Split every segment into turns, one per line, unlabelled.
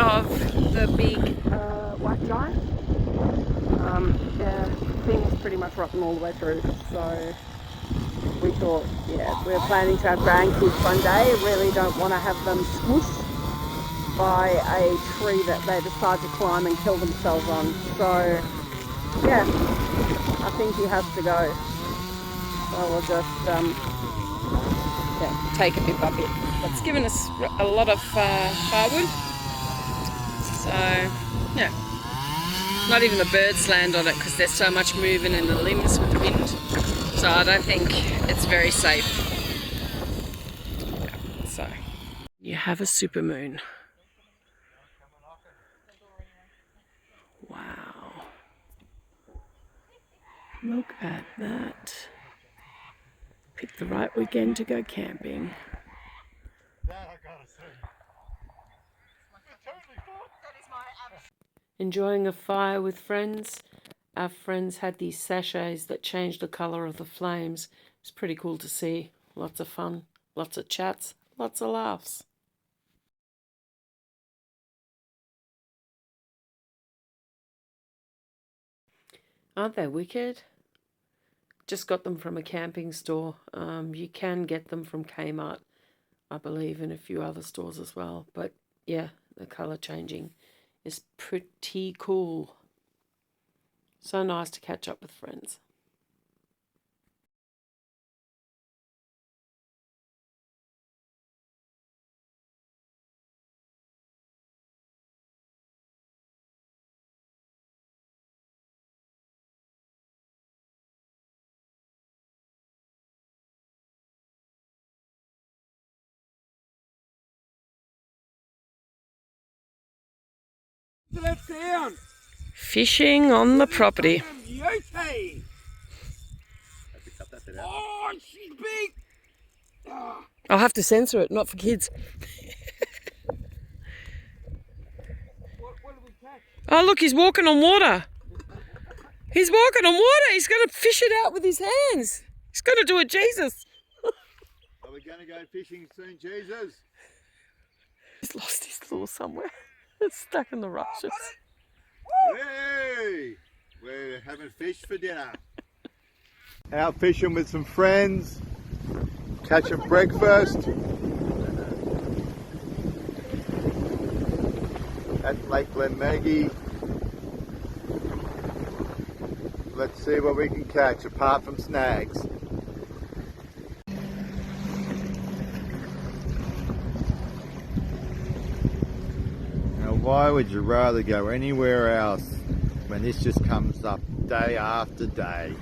of the big white giant. The thing is pretty much rotten all the way through, so we thought, yeah, we're planning to have grandkids one day. Really don't want to have them squished by a tree that they decide to climb and kill themselves on. So yeah, I think he has to go. So we'll just yeah, take it bit by bit. It's given us a lot of firewood. So yeah, not even the birds land on it because there's so much moving in the limbs with the wind. So I don't think it's very safe. Yeah, so you have a supermoon. Wow. Look at that. Pick the right weekend to go camping. Enjoying a fire with friends. Our friends had these sachets that changed the colour of the flames. It's pretty cool to see. Lots of fun, lots of chats, lots of laughs. Aren't they wicked? Just got them from a camping store. You can get them from Kmart, I believe, and a few other stores as well. But yeah, the colour changing is pretty cool. So nice to catch up with friends. Fishing on the property.
Oh, she's big.
I'll have to censor it, not for kids.
What did we catch?
Oh look, he's walking on water. He's walking on water. He's going to fish it out with his hands. He's going to do it Jesus.
Are we going to go fishing soon, Jesus?
He's lost his lure somewhere. It's stuck in the rushes.
Hey! We're having fish for dinner. Out fishing with some friends. Catching breakfast. At Lake Glenmaggie. Let's see what we can catch apart from snags. Now why would you rather go anywhere else when this just comes up day after day?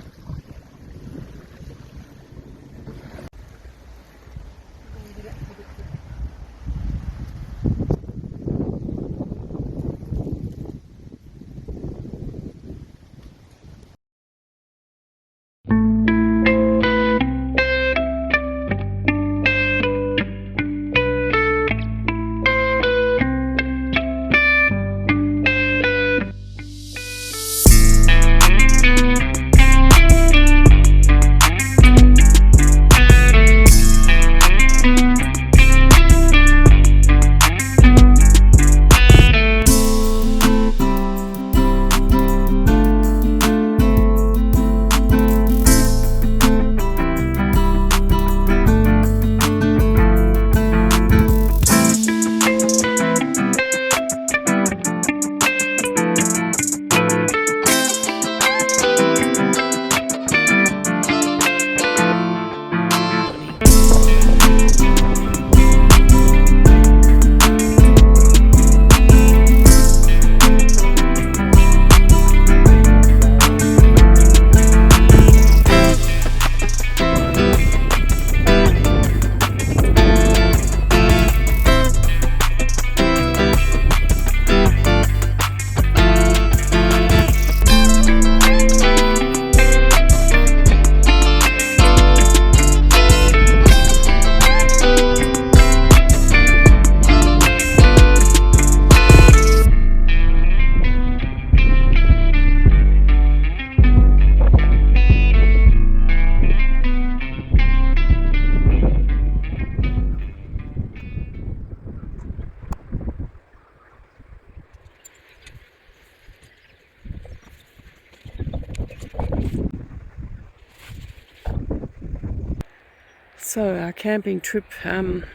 So our camping trip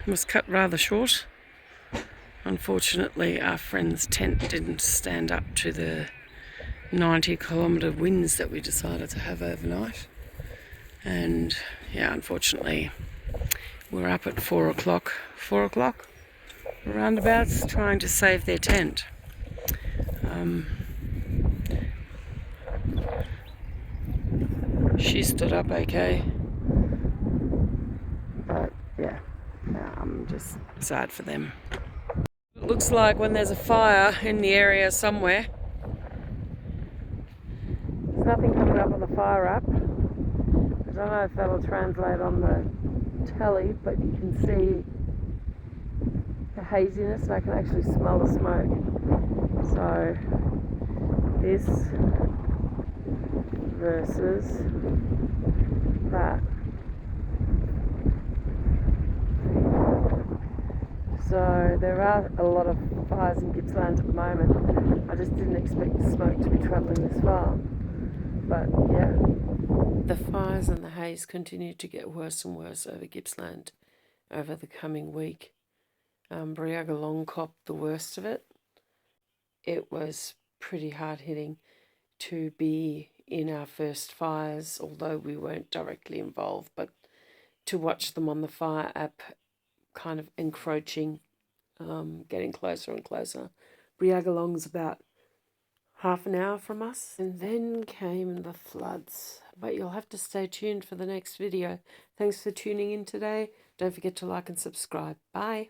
was cut rather short. Unfortunately, our friend's tent didn't stand up to the 90-kilometre winds that we decided to have overnight. And yeah, unfortunately, we're up at 4 o'clock, roundabouts, trying to save their tent. She stood up okay, but yeah, I'm just sad for them. It looks like when there's a fire in the area somewhere, there's nothing coming up on the fire app. I don't know if that'll translate on the telly, but you can see the haziness and I can actually smell the smoke. So this versus that. So there are a lot of fires in Gippsland at the moment. I just didn't expect the smoke to be travelling this far. But yeah. The fires and the haze continue to get worse and worse over Gippsland over the coming week. Briagalong copped the worst of it. It was pretty hard hitting to be in our first fires, although we weren't directly involved, but to watch them on the fire app kind of encroaching, getting closer and closer. Briagalong's about half an hour from us. And then came the floods. But you'll have to stay tuned for the next video. Thanks for tuning in today. Don't forget to like and subscribe. Bye.